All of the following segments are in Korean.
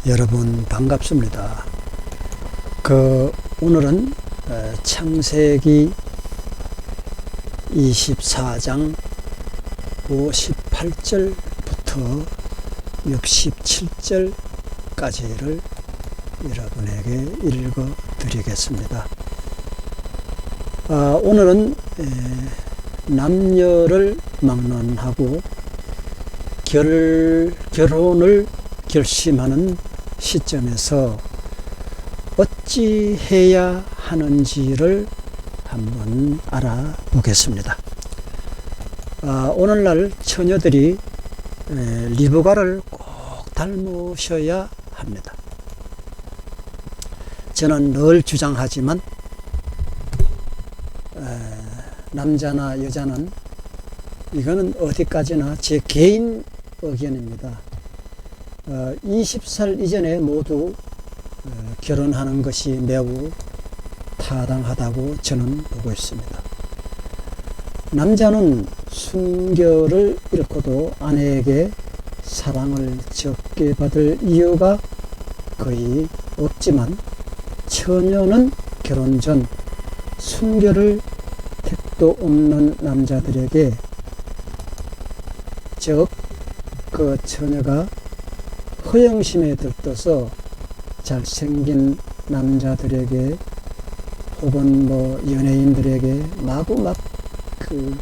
여러분 반갑습니다. 오늘은 창세기 24장 58절부터 67절까지를 여러분에게 읽어 드리겠습니다. 오늘은 남녀를 막론하고 결혼을 결심하는 시점에서 어찌 해야 하는지를 한번 알아보겠습니다. 오늘날 처녀들이 리브가를 꼭 닮으셔야 합니다. 저는 늘 주장하지만 남자나 여자는 이거는 어디까지나 제 개인 의견입니다. 20살 이전에 모두 결혼하는 것이 매우 타당하다고 저는 보고 있습니다. 남자는 순결을 잃고도 아내에게 사랑을 적게 받을 이유가 거의 없지만 처녀는 결혼 전 순결을 택도 없는 남자들에게, 즉 그 처녀가 허영심에 들떠서 잘생긴 남자들에게 혹은 연예인들에게 마구 그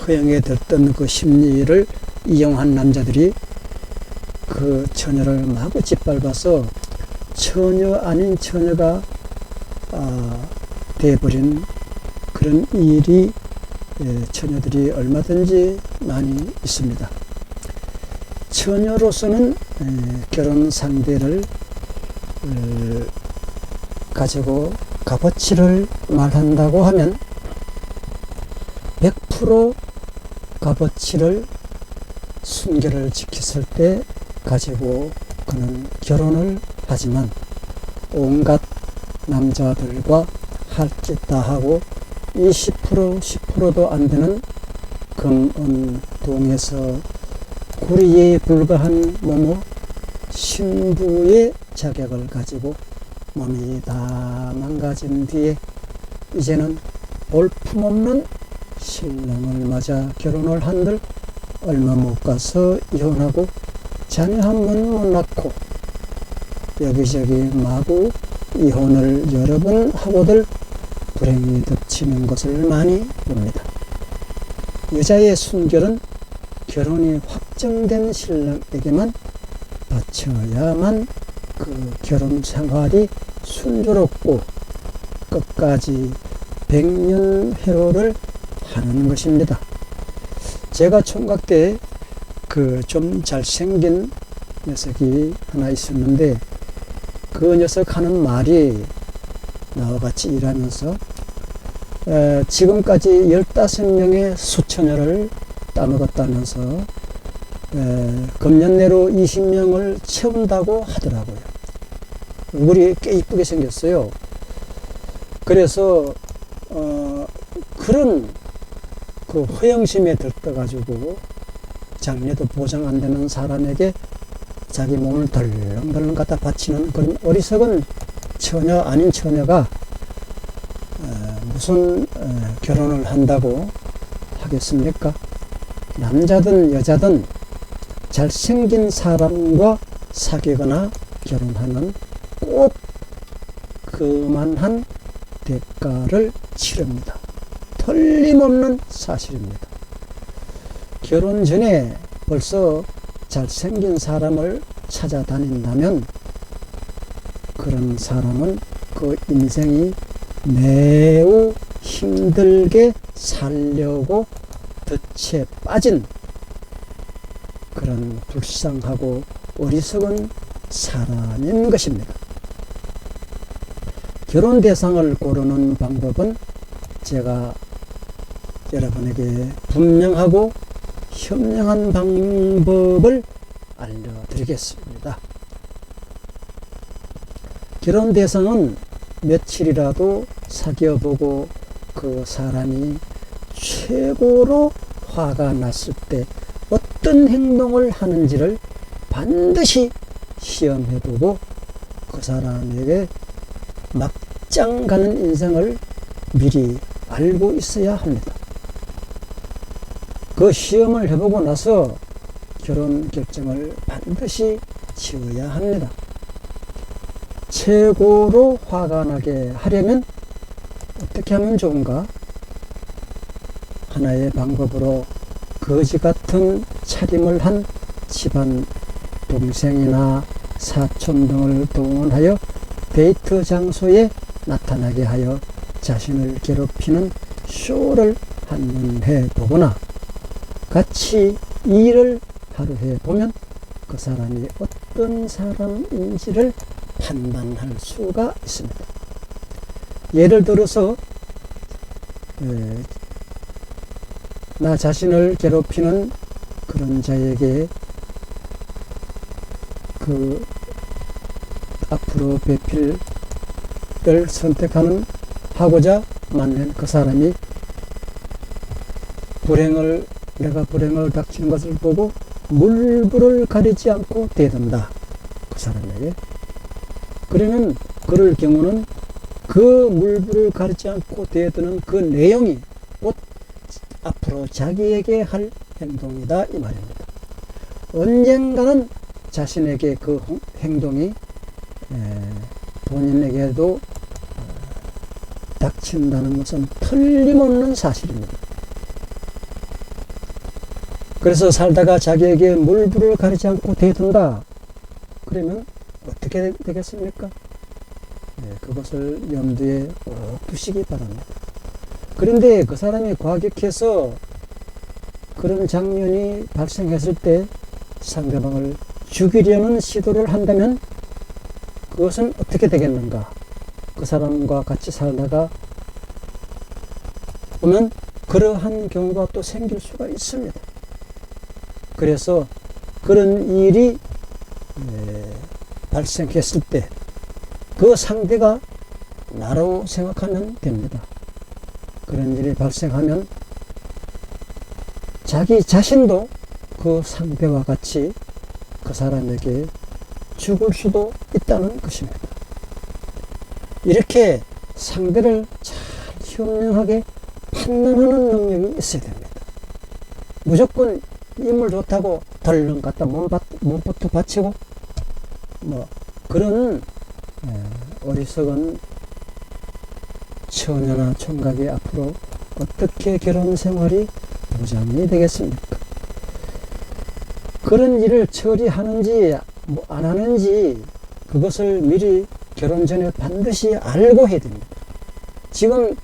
허영에 들뜬 그 심리를 이용한 남자들이 그 처녀를 마구 짓밟아서 처녀 아닌 처녀가 되어버린 그런 일이 처녀들이 얼마든지 많이 있습니다. 처녀로서는 결혼 상대를 가지고 값어치를 말한다고 하면 100% 값어치를 순결을 지켰을 때 가지고 그는 결혼을 하지만 온갖 남자들과 할 짓 다 하고 20% 10%도 안 되는 금은동에서 구리에 불과한 모모 신부의 자격을 가지고 몸이 다 망가진 뒤에 이제는 볼품없는 신랑을 맞아 결혼을 한들 얼마 못 가서 이혼하고 자녀 한 번 못 낳고 여기저기 마구 이혼을 여러 번 하고들 불행이 덮치는 것을 많이 봅니다. 여자의 순결은 결혼이 확정된 신랑에게만 바쳐야만 그 결혼 생활이 순조롭고 끝까지 백년회로를 하는 것입니다. 제가 총각 때 좀 잘생긴 녀석이 하나 있었는데 그 녀석 하는 말이 나와 같이 일하면서 지금까지 15명의 수처녀를 따먹었다면서 금년 내로 20명을 채운다고 하더라고요. 얼굴이 꽤 이쁘게 생겼어요. 그래서 그런 그 허영심에 들떠가지고 장래도 보장 안 되는 사람에게 자기 몸을 덜렁덜렁 갖다 바치는 그런 어리석은 처녀 아닌 처녀가 무슨 결혼을 한다고 하겠습니까? 남자든 여자든 잘생긴 사람과 사귀거나 결혼하면 꼭 그만한 대가를 치릅니다. 틀림없는 사실입니다. 결혼 전에 벌써 잘생긴 사람을 찾아다닌다면 그런 사람은 그 인생이 매우 힘들게 살려고 덫에 빠진 그런 불쌍하고 어리석은 사람인 것입니다. 결혼 대상을 고르는 방법은 제가 여러분에게 분명하고 현명한 방법을 알려드리겠습니다. 결혼 대상은 며칠이라도 사귀어보고 그 사람이 최고로 화가 났을 때 어떤 행동을 하는지를 반드시 시험해보고 그 사람에게 막장 가는 인생을 미리 알고 있어야 합니다. 그 시험을 해보고 나서 결혼 결정을 반드시 지어야 합니다. 최고로 화가 나게 하려면 어떻게 하면 좋은가? 하나의 방법으로 거지 같은 차림을 한 집안 동생이나 사촌 등을 동원하여 데이트 장소에 나타나게 하여 자신을 괴롭히는 쇼를 한번 해보거나 같이 일을 하루 해보면 그 사람이 어떤 사람인지를 판단할 수가 있습니다. 예를 들어서 나 자신을 괴롭히는 그런 자에게 그 앞으로 배필을 선택하는 하고자 만난 그 사람이 내가 불행을 닥치는 것을 보고 물불을 가리지 않고 대든다. 그 사람에게. 그러면 그럴 경우는 그 물불을 가리지 않고 대드는 그 내용이 곧 앞으로 자기에게 할 행동이다 이 말입니다. 언젠가는 자신에게 그 행동이 본인에게도 닥친다는 것은 틀림없는 사실입니다. 그래서 살다가 자기에게 물불을 가리지 않고 대든다. 그러면 어떻게 되겠습니까? 그것을 염두에 꼭 두시기 바랍니다. 그런데 그 사람이 과격해서 그런 장면이 발생했을 때 상대방을 죽이려는 시도를 한다면 그것은 어떻게 되겠는가? 그 사람과 같이 살다가 보면 그러한 경우가 또 생길 수가 있습니다. 그래서 그런 일이 발생했을 때 그 상대가 나라고 생각하면 됩니다. 그런 일이 발생하면 자기 자신도 그 상대와 같이 그 사람에게 죽을 수도 있다는 것입니다. 이렇게 상대를 잘 현명하게 판단하는 능력이 있어야 됩니다. 무조건 인물 좋다고 덜렁 갖다 몸부터 받치고 그런 어리석은 처녀나 총각이 앞으로 어떻게 결혼 생활이 보장이 되겠습니까? 그런 일을 처리하는지 안 하는지 그것을 미리 결혼 전에 반드시 알고 해야 됩니다. 지금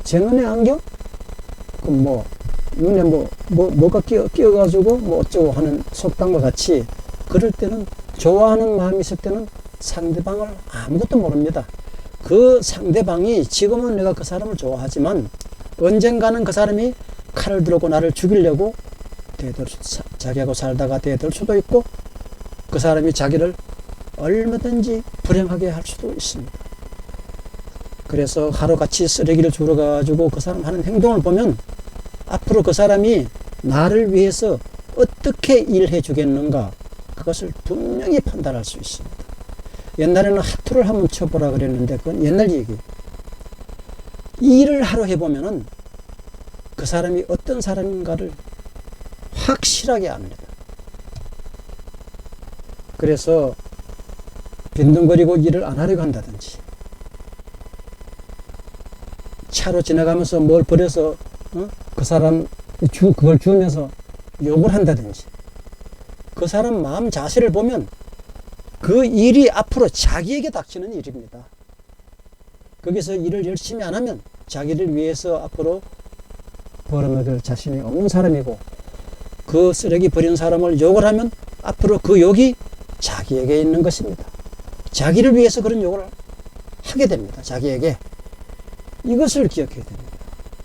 제 눈에 안경? 눈에 뭐가 끼어가지고 어쩌고 하는 속담과 같이 그럴 때는 좋아하는 마음이 있을 때는 상대방을 아무것도 모릅니다. 그 상대방이 지금은 내가 그 사람을 좋아하지만 언젠가는 그 사람이 칼을 들고 나를 죽이려고 자기하고 살다가 대들 수도 있고 그 사람이 자기를 얼마든지 불행하게 할 수도 있습니다. 그래서 하루같이 쓰레기를 주러 가지고 그 사람 하는 행동을 보면 앞으로 그 사람이 나를 위해서 어떻게 일해 주겠는가 그것을 분명히 판단할 수 있습니다. 옛날에는 하투를 한번 쳐보라 그랬는데 그건 옛날 얘기. 일을 하러 해보면은 그 사람이 어떤 사람인가를 확실하게 압니다. 그래서 빈둥거리고 일을 안 하려고 한다든지 차로 지나가면서 뭘 버려서 그 사람 그걸 주면서 욕을 한다든지 그 사람 마음 자세를 보면 그 일이 앞으로 자기에게 닥치는 일입니다. 거기서 일을 열심히 안 하면 자기를 위해서 앞으로 벌어먹을 자신이 없는 사람이고 그 쓰레기 버린 사람을 욕을 하면 앞으로 그 욕이 자기에게 있는 것입니다. 자기를 위해서 그런 욕을 하게 됩니다. 자기에게. 이것을 기억해야 됩니다.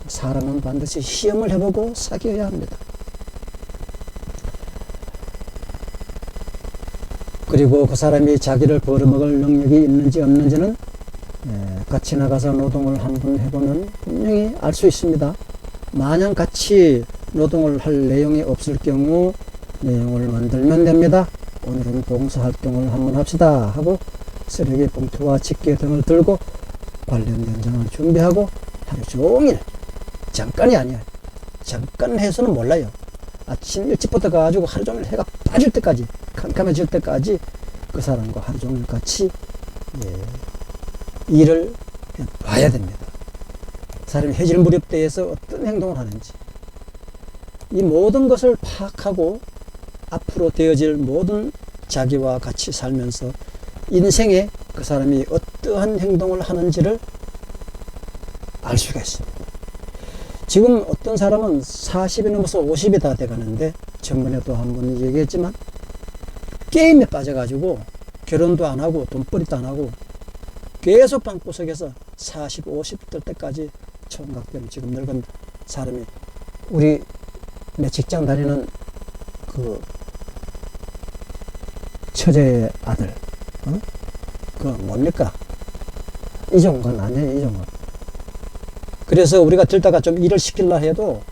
사람은 반드시 시험을 해보고 사귀어야 합니다. 그리고 그 사람이 자기를 벌어먹을 능력이 있는지 없는지는 같이 나가서 노동을 한번 해보면 분명히 알 수 있습니다. 마냥 같이 노동을 할 내용이 없을 경우 내용을 만들면 됩니다. 오늘은 봉사활동을 한번 합시다 하고 쓰레기 봉투와 집게 등을 들고 관련 현장을 준비하고 하루 종일, 잠깐이 아니야, 잠깐 해서는 몰라요. 아침 일찍부터 가가지고 하루 종일 해가 빠질 때까지, 캄캄해질 때까지 그 사람과 하루 종일 같이 일을 봐야 됩니다. 사람이 해질 무렵대에서 어떤 행동을 하는지, 이 모든 것을 파악하고 앞으로 되어질 모든 자기와 같이 살면서 인생에 그 사람이 어떠한 행동을 하는지를 알 수가 있습니다. 지금 어떤 사람은 40이 넘어서 50이 다 돼가는데, 전번에도 한번 얘기했지만 게임에 빠져가지고 결혼도 안 하고 돈벌이도 안 하고 계속 방구석에서 40, 50 될 때까지 총각되면 지금 늙은 사람이, 우리 내 직장 다니는 그 처제의 아들, 그 뭡니까? 이종건 아니에요, 이종건. 그래서 우리가 들다가 좀 일을 시키려 해도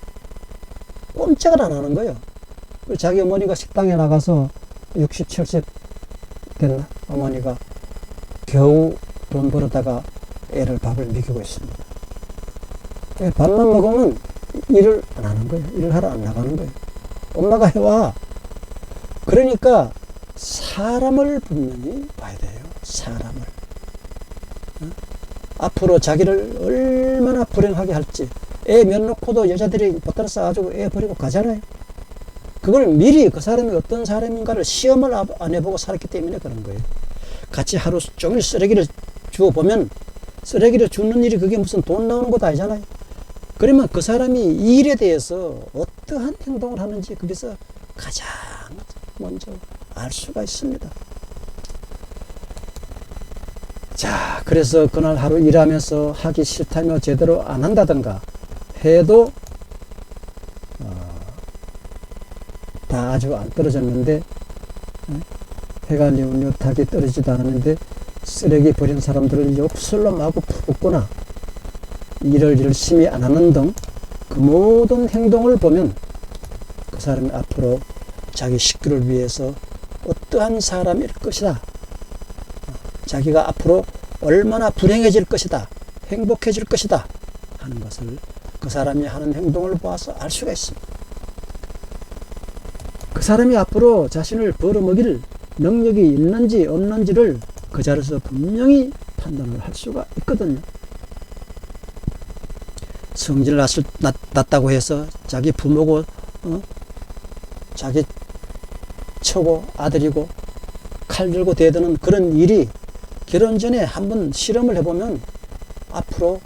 꼼짝을 안 하는 거예요. 자기 어머니가 식당에 나가서 60, 70 됐나? 어머니가 겨우 돈 벌어다가 애를 밥을 먹이고 있습니다. 밥만 먹으면 일을 안 하는 거예요. 일을 하러 안 나가는 거예요. 엄마가 해와. 그러니까 사람을 분명히 봐야 돼요. 사람을. 앞으로 자기를 얼마나 불행하게 할지. 애 면 놓고도 여자들이 보따리 싸가지고 애 버리고 가잖아요. 그걸 미리 그 사람이 어떤 사람인가를 시험을 안 해보고 살았기 때문에 그런 거예요. 같이 하루 종일 쓰레기를 주워보면, 쓰레기를 줍는 일이 그게 무슨 돈 나오는 것도 아니잖아요. 그러면 그 사람이 이 일에 대해서 어떠한 행동을 하는지 거기서 가장 먼저 알 수가 있습니다. 자, 그래서 그날 하루 일하면서 하기 싫다며 제대로 안 한다든가 해도 다 아주 안 떨어졌는데, 해가 뉘엿하게 떨어지지도 않았는데 쓰레기 버린 사람들을 욕설로 마구 푸었구나, 일을 열심히 안 하는 등 그 모든 행동을 보면 그 사람이 앞으로 자기 식구를 위해서 어떠한 사람일 것이다, 자기가 앞으로 얼마나 불행해질 것이다, 행복해질 것이다 하는 것을 그 사람이 하는 행동을 보아서 알 수가 있습니다. 그 사람이 앞으로 자신을 벌어먹일 능력이 있는지 없는지를 그 자리에서 분명히 판단을 할 수가 있거든요. 성질 났다고 해서 자기 부모고 자기 처고 아들이고 칼 들고 대드는 그런 일이 결혼 전에 한번 실험을 해보면 앞으로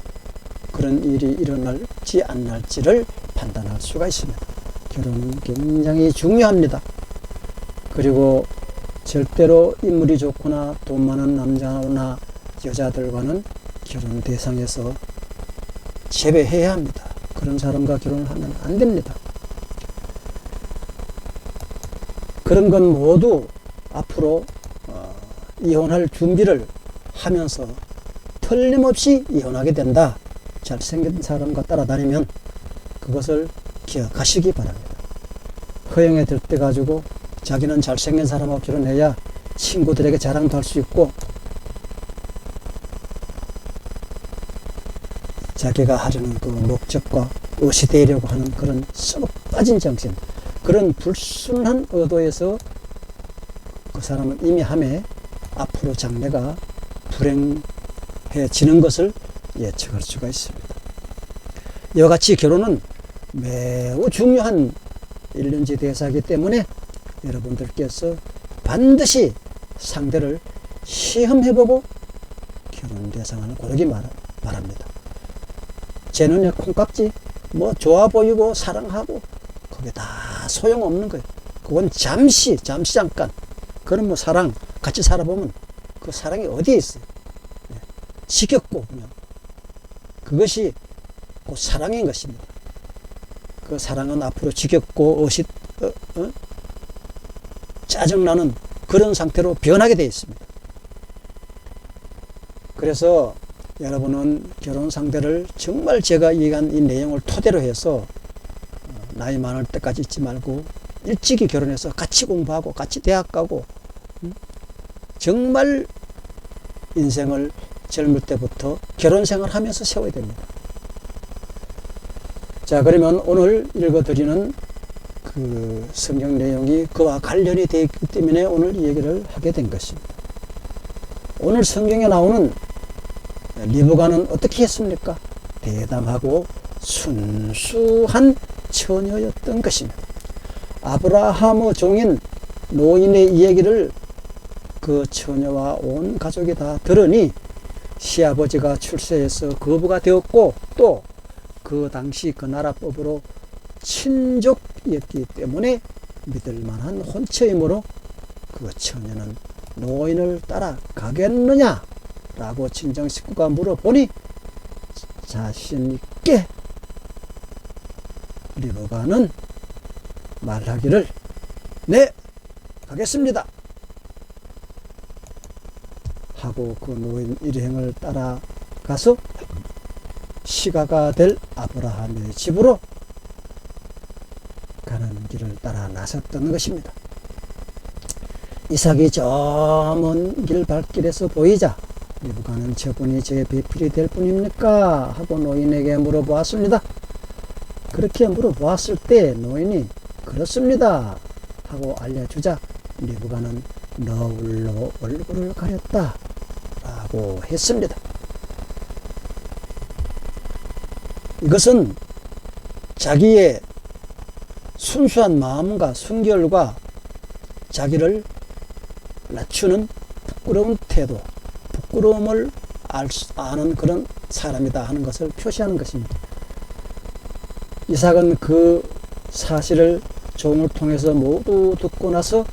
그런 일이 일어날지 안 날지를 판단할 수가 있습니다. 결혼은 굉장히 중요합니다. 그리고 절대로 인물이 좋거나 돈 많은 남자나 여자들과는 결혼 대상에서 제외해야 합니다. 그런 사람과 결혼을 하면 안 됩니다. 그런 건 모두 앞으로 이혼할 준비를 하면서 틀림없이 이혼하게 된다. 잘생긴 사람과 따라다니면 그것을 기억하시기 바랍니다. 허영에 들때 가지고 자기는 잘생긴 사람하고 결혼해야 친구들에게 자랑도 할 수 있고 자기가 하려는 그 목적과 의시되려고 하는 그런 썩어 빠진 정신, 그런 불순한 의도에서 그 사람은 이미 함에 앞으로 장래가 불행해지는 것을 예측할 수가 있습니다. 이와 같이 결혼은 매우 중요한 일륜지 대사이기 때문에 여러분들께서 반드시 상대를 시험해보고 결혼 대상을 고르기 바랍니다. 제 눈에 콩깍지, 뭐 좋아 보이고 사랑하고 그게 다 소용없는 거예요. 그건 잠시 잠깐. 그럼 뭐 사랑 같이 살아보면 그 사랑이 어디에 있어요? 지겹고 그냥 그것이 곧 사랑인 것입니다. 그 사랑은 앞으로 지겹고 짜증나는 그런 상태로 변하게 되어 있습니다. 그래서 여러분은 결혼 상대를 정말 제가 얘기한 이 내용을 토대로 해서 나이 많을 때까지 있지 말고 일찍이 결혼해서 같이 공부하고 같이 대학 가고 정말 인생을 젊을 때부터 결혼 생활하면서 세워야 됩니다. 자, 그러면 오늘 읽어드리는 그 성경 내용이 그와 관련이 되어 있기 때문에 오늘 이 얘기를 하게 된 것입니다. 오늘 성경에 나오는 리브가는 어떻게 했습니까? 대담하고 순수한 처녀였던 것입니다. 아브라함의 종인 노인의 이야기를 그 처녀와 온 가족이 다 들으니 시아버지가 출세해서 거부가 되었고 또 그 당시 그 나라법으로 친족이었기 때문에 믿을 만한 혼처이므로 그 처녀는 노인을 따라 가겠느냐? 라고 친정 식구가 물어보니 자신있게 리브가는 말하기를 네, 가겠습니다. 하고 그 노인 일행을 따라가서 시가가 될 아브라함의 집으로 가는 길을 따라 나섰던 것입니다. 이삭이 저 먼 길 발길에서 보이자 리브가는 저분이 제 배필이 될 분입니까? 하고 노인에게 물어보았습니다. 그렇게 물어보았을 때 노인이 그렇습니다 하고 알려주자 리브가는 너울로 얼굴을 가렸다 라고 했습니다. 이것은 자기의 순수한 마음과 순결과 자기를 낮추는 부끄러운 태도, 부끄러움을 아는 그런 사람이다 하는 것을 표시하는 것입니다. 이삭은 그 사실을 종을 통해서 모두 듣고 나서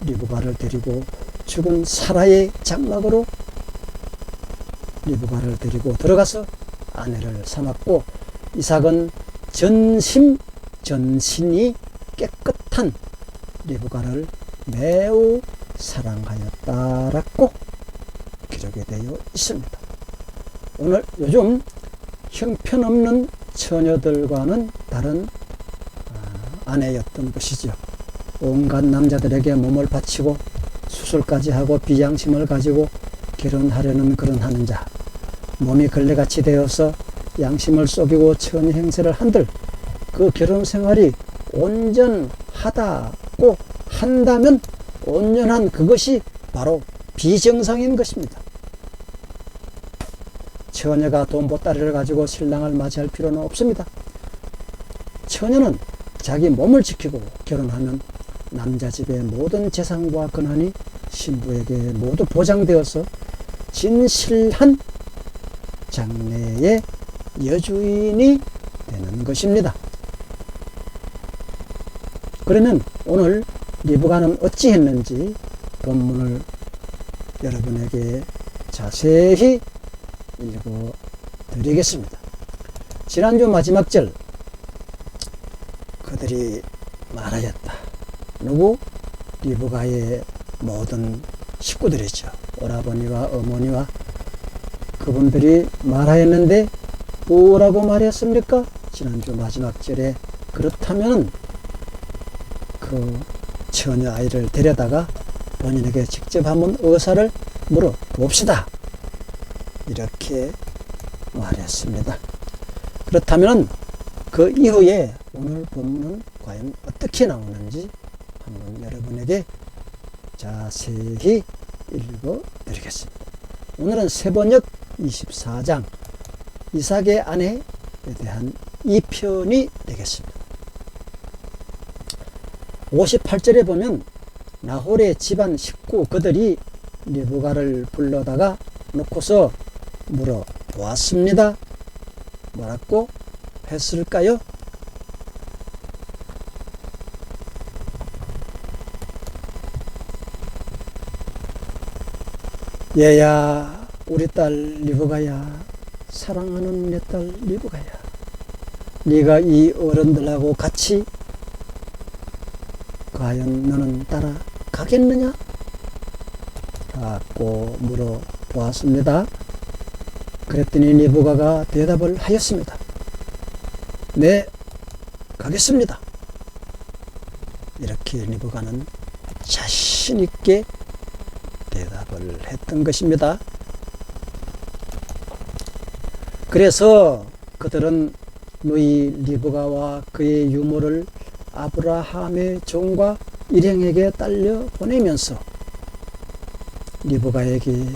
리브가를 데리고 죽은 사라의 장막으로 리브가를 데리고 들어가서 아내를 삼았고 이삭은 전신이 깨끗한 리브가를 매우 사랑하였다라고 기록이 되어 있습니다. 오늘 요즘 형편없는 처녀들과는 다른 아내였던 것이죠. 온갖 남자들에게 몸을 바치고 수술까지 하고 비양심을 가지고 결혼하려는 그런 하는 자, 몸이 걸레같이 되어서 양심을 속이고 처녀 행세를 한들 그 결혼 생활이 온전하다고 한다면 온전한 그것이 바로 비정상인 것입니다. 처녀가 돈보따리를 가지고 신랑을 맞이할 필요는 없습니다. 처녀는 자기 몸을 지키고 결혼하면 남자 집의 모든 재산과 권한이 신부에게 모두 보장되어서 진실한 장래의 여주인이 되는 것입니다. 그러면 오늘 리브가는 어찌 했는지 본문을 여러분에게 자세히 읽어 드리겠습니다. 지난주 마지막 절 그들이 말하였다. 누구? 리브가의 모든 식구들이죠. 오라버니와 어머니와 그분들이 말하였는데 뭐라고 말했습니까? 지난주 마지막 절에 그렇다면 그 처녀 아이를 데려다가 본인에게 직접 한번 의사를 물어봅시다. 이렇게 말했습니다. 그렇다면 그 이후에 오늘 본문은 과연 어떻게 나오는지 한번 여러분에게 자세히 읽어 드리겠습니다. 오늘은 세번역 24장 이삭의 아내에 대한 2편이 되겠습니다. 58절에 보면 나홀의 집안 식구 그들이 리브가를 불러다가 놓고서 물어보았습니다. 뭐라고 했을까요? 얘야, 우리 딸 리브가야, 사랑하는 내 딸 리브가야, 네가 이 어른들하고 같이 과연 너는 따라가겠느냐? 라고 물어보았습니다. 그랬더니 리브가가 대답을 하였습니다. 네, 가겠습니다. 이렇게 리브가는 자신 있게 대답을 했던 것입니다. 그래서 그들은 누이 리브가와 그의 유모를 아브라함의 종과 일행에게 딸려 보내면서 리브가에게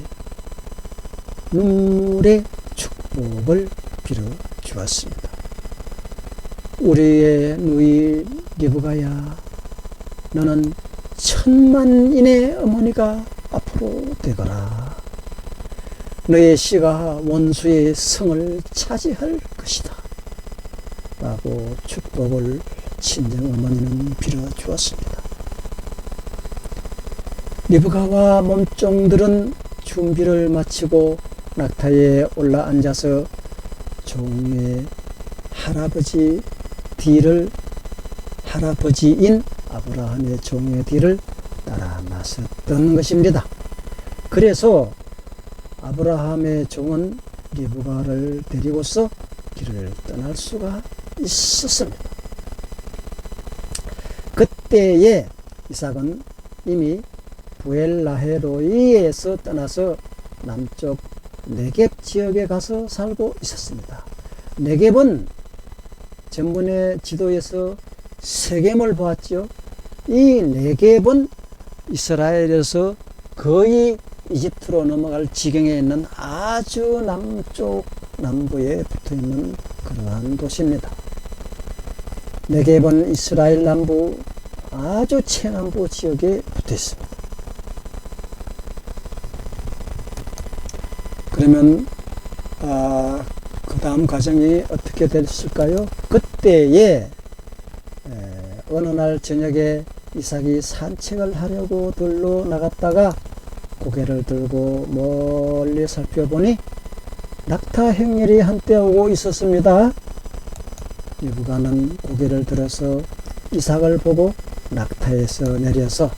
눈물의 축복을 빌어 주었습니다. 우리의 누이 리브가야, 너는 천만인의 어머니가 앞으로 되거라. 너의 씨가 원수의 성을 차지할 것이다 라고 축복을 친정어머니는 빌어 주었습니다. 리브가와 몸종들은 준비를 마치고 낙타에 올라앉아서 종의 할아버지인 아브라함의 종의 뒤를 따라 나섰던 것입니다. 그래서 아브라함의 종은 리브가를 데리고서 길을 떠날 수가 있었습니다. 그때에 이삭은 이미 부엘라헤로이에서 떠나서 남쪽 네겝 지역에 가서 살고 있었습니다. 네겝은 전번에 지도에서 세겜을 보았죠. 이 네겝은 이스라엘에서 거의 이집트로 넘어갈 지경에 있는 아주 남부에 붙어있는 그러한 도시입니다. 네겝은 이스라엘 남부 아주 최남부 지역에 붙어 있습니다. 그러면 그 다음 과정이 어떻게 됐을까요? 그때에 어느 날 저녁에 이삭이 산책을 하려고 들로 나갔다가 고개를 들고 멀리 살펴보니 낙타 행렬이 한때 오고 있었습니다. 리브가는 고개를 들어서 이삭을 보고 낙타에서 내려서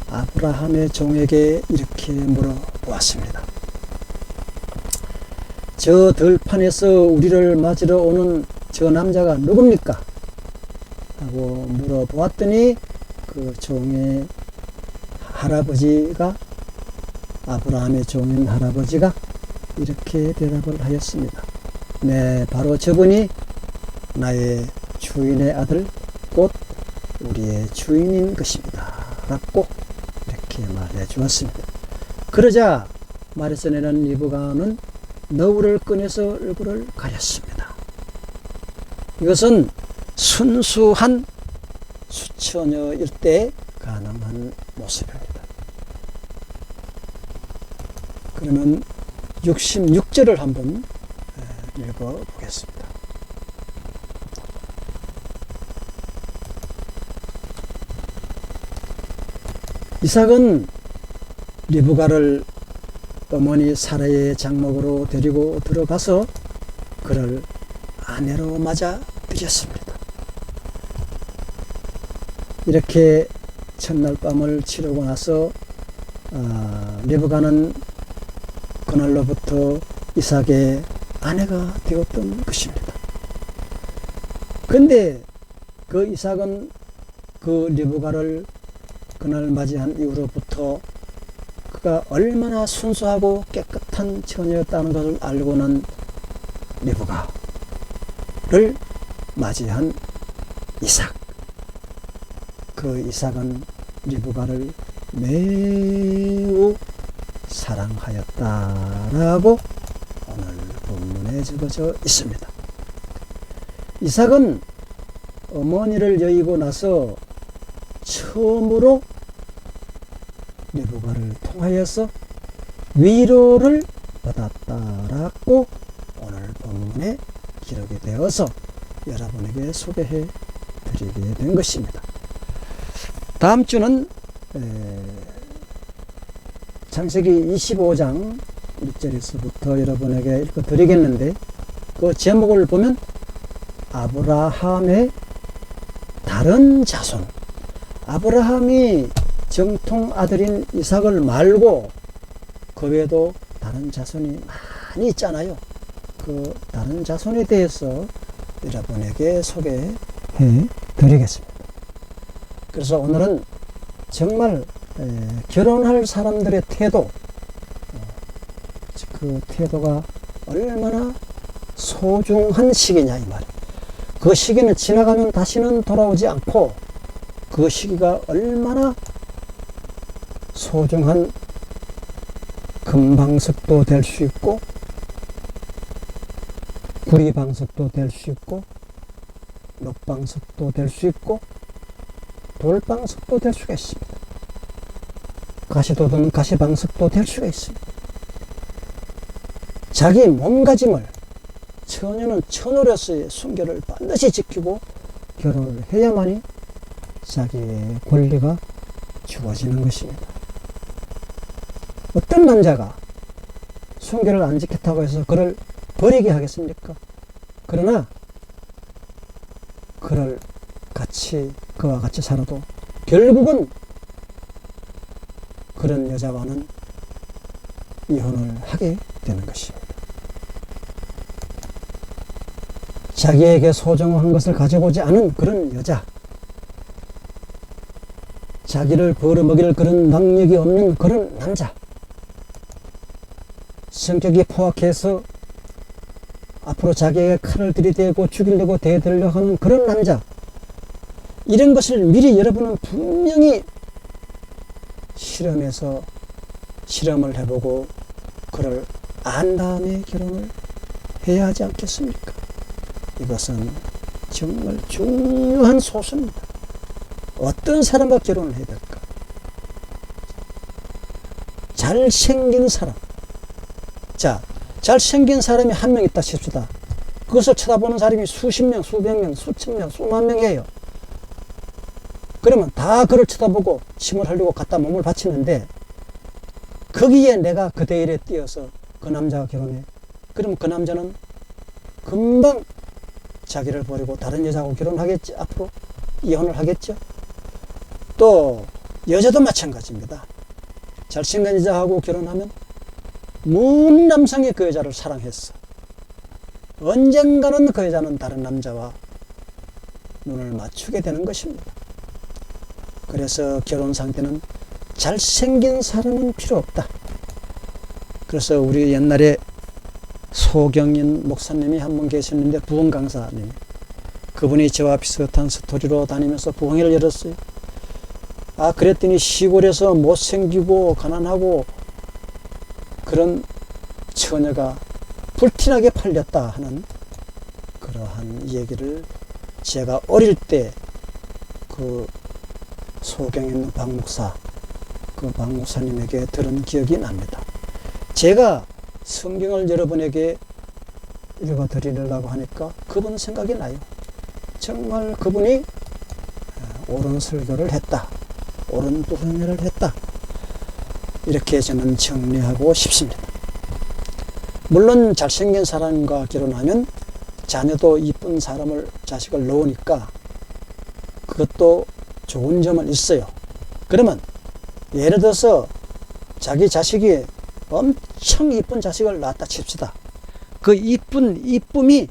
아브라함의 종에게 이렇게 물어보았습니다. 저 들판에서 우리를 맞으러 오는 저 남자가 누굽니까? 하고 물어보았더니 그 종의 할아버지가, 아브라함의 종인 할아버지가 이렇게 대답을 하였습니다. 네, 바로 저분이 나의 주인의 아들, 곧 우리의 주인인 것입니다 라고 이렇게 말해 주었습니다. 그러자 말에서 내는 리브가는 너울을 꺼내서 얼굴을 가렸습니다. 이것은 순수한 수처녀일 때 가능한 모습입니다. 그러면 66절을 한번 읽어보겠습니다. 이삭은 리브가를 어머니 사라의 장막으로 데리고 들어가서 그를 아내로 맞아 드렸습니다. 이렇게 첫날 밤을 치르고 나서 리브가는 그날로부터 이삭의 아내가 되었던 것입니다. 그런데 그 이삭은 그 리브가를 그날 맞이한 이후로부터 그가 얼마나 순수하고 깨끗한 처녀였다는 것을 알고는 리브가를 맞이한 이삭, 그 이삭은 리브가를 매우 사랑하였다라고 오늘 본문에 적어져 있습니다. 이삭은 어머니를 여의고 나서 처음으로 리브가를 통하여서 위로를 받았다라고 오늘 본문에 기록이 되어서 여러분에게 소개해 드리게 된 것입니다. 다음 주는 창세기 25장 1절에서부터 여러분에게 읽어 드리겠는데, 그 제목을 보면 아브라함의 다른 자손, 아브라함이 정통 아들인 이삭을 말고 그 외에도 다른 자손이 많이 있잖아요. 그 다른 자손에 대해서 여러분에게 소개해 드리겠습니다. 그래서 오늘은 정말 결혼할 사람들의 태도, 그 태도가 얼마나 소중한 시기냐 이 말이에요. 그 시기는 지나가면 다시는 돌아오지 않고 그 시기가 얼마나 소중한 금방석도 될 수 있고 구리방석도 될 수 있고 녹방석도 될 수 있고 돌방석도 될 수가 있습니다. 가시돋은 가시방석도 될 수가 있습니다. 자기 몸가짐을 처녀는 처녀로서의 순결을 반드시 지키고 결혼을 해야만이 자기의 권리가 주어지는 것입니다. 어떤 남자가 순결을 안 지켰다고 해서 그를 버리게 하겠습니까? 그러나 그와 같이 살아도 결국은 그런 여자와는 이혼을 하게 되는 것입니다. 자기에게 소중한 것을 가져오지 않은 그런 여자, 자기를 벌어먹일 그런 능력이 없는 그런 남자, 성격이 포악해서 앞으로 자기에게 칼을 들이대고 죽이려고 대들려 하는 그런 남자, 이런 것을 미리 여러분은 분명히 실험을 해보고 그를 안 다음에 결혼을 해야 하지 않겠습니까? 이것은 정말 중요한 소수입니다. 어떤 사람과 결혼을 해야 될까? 잘생긴 사람. 자, 잘생긴 사람이 한 명 있다 칩시다. 그것을 쳐다보는 사람이 수십 명, 수백 명, 수천 명, 수만 명이에요. 그러면 다 그를 쳐다보고 힘을 하려고 갖다 몸을 바치는데 거기에 내가 그 대일에 뛰어서 그 남자와 결혼해. 그러면 그 남자는 금방 자기를 버리고 다른 여자하고 결혼하겠지. 앞으로 이혼을 하겠죠. 또 여자도 마찬가지입니다. 잘생긴 여자하고 결혼하면 먼 남성이 그 여자를 사랑했어. 언젠가는 그 여자는 다른 남자와 눈을 맞추게 되는 것입니다. 그래서 결혼 상태는 잘생긴 사람은 필요 없다. 그래서 우리 옛날에 소경인 목사님이 한 분 계셨는데, 부흥 강사님, 그분이 저와 비슷한 스토리로 다니면서 부흥회를 열었어요. 그랬더니 시골에서 못생기고 가난하고 그런 처녀가 불티나게 팔렸다 하는 그러한 얘기를 제가 어릴 때 그 소경에 있는 박목사, 그 박목사님에게 들은 기억이 납니다. 제가 성경을 여러분에게 읽어드리려고 하니까 그분 생각이 나요. 정말 그분이 옳은 설교를 했다, 옳은 부흥회를 했다, 이렇게 저는 정리하고 싶습니다. 물론 잘생긴 사람과 결혼하면 자녀도 이쁜 자식을 놓으니까 그것도 좋은 점은 있어요. 그러면 예를 들어서 자기 자식이 엄청 이쁜 자식을 낳았다 칩시다. 그 이쁨이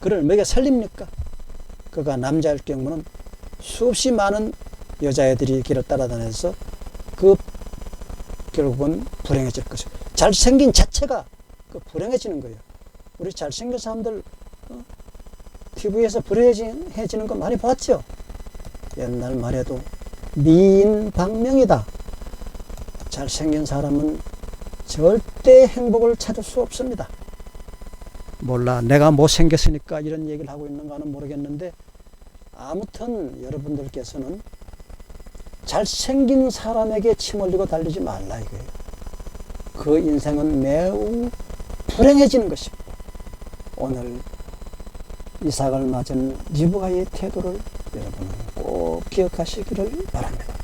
그를 먹여 살립니까? 그가 남자일 경우는 수없이 많은 여자애들이 길을 따라다녀서 결국은 불행해질 것이고, 잘생긴 자체가 불행해지는 거예요. 우리 잘생긴 사람들 TV에서 불행해지는 거 많이 봤죠? 옛날 말에도 미인방명이다. 잘생긴 사람은 절대 행복을 찾을 수 없습니다. 몰라, 내가 못생겼으니까 이런 얘기를 하고 있는가는 모르겠는데, 아무튼 여러분들께서는 잘생긴 사람에게 침 흘리고 달리지 말라 이거예요. 그 인생은 매우 불행해지는 것입니다. 오늘 이삭을 맞은 리브가의 태도를 여러분은 꼭 기억하시기를 바랍니다.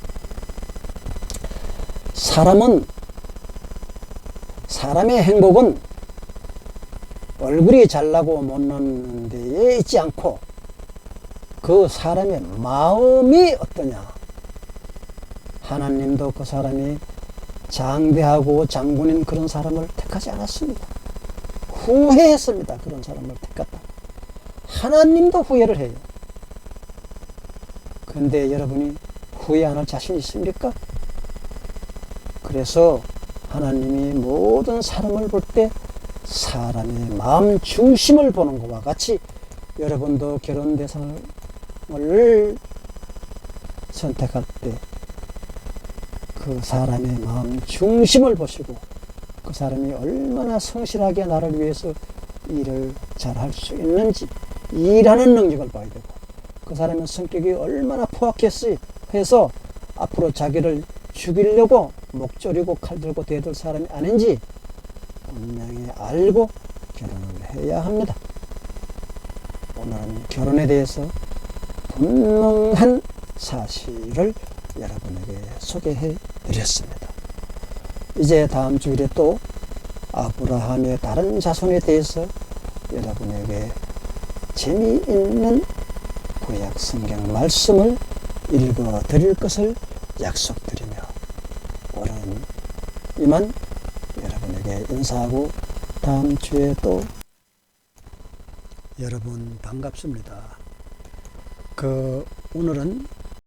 사람의 행복은 얼굴이 잘나고 못난 데에 있지 않고 그 사람의 마음이 어떠냐. 하나님도 그 사람이 장대하고 장군인 그런 사람을 택하지 않았습니다. 후회했습니다. 그런 사람을 택했다. 하나님도 후회를 해요. 근데 여러분이 후회 안 할 자신 있습니까? 그래서 하나님이 모든 사람을 볼 때 사람의 마음 중심을 보는 것과 같이 여러분도 결혼 대상을 선택할 때 그 사람의 마음 중심을 보시고 그 사람이 얼마나 성실하게 나를 위해서 일을 잘 할 수 있는지 일하는 능력을 봐야 되고 그 사람의 성격이 얼마나 포악했어 해서 앞으로 자기를 죽이려고 목 조리고 칼 들고 대들 사람이 아닌지 분명히 알고 결혼을 해야 합니다. 오늘은 결혼에 대해서 분명한 사실을 여러분에게 소개해 드렸습니다. 이제 다음 주일에 또 아브라함의 다른 자손에 대해서 여러분에게 재미있는 구약 성경 말씀을 읽어 드릴 것을 약속드리며 오늘은 이만 여러분에게 인사하고 다음 주에 또 여러분 반갑습니다. 오늘은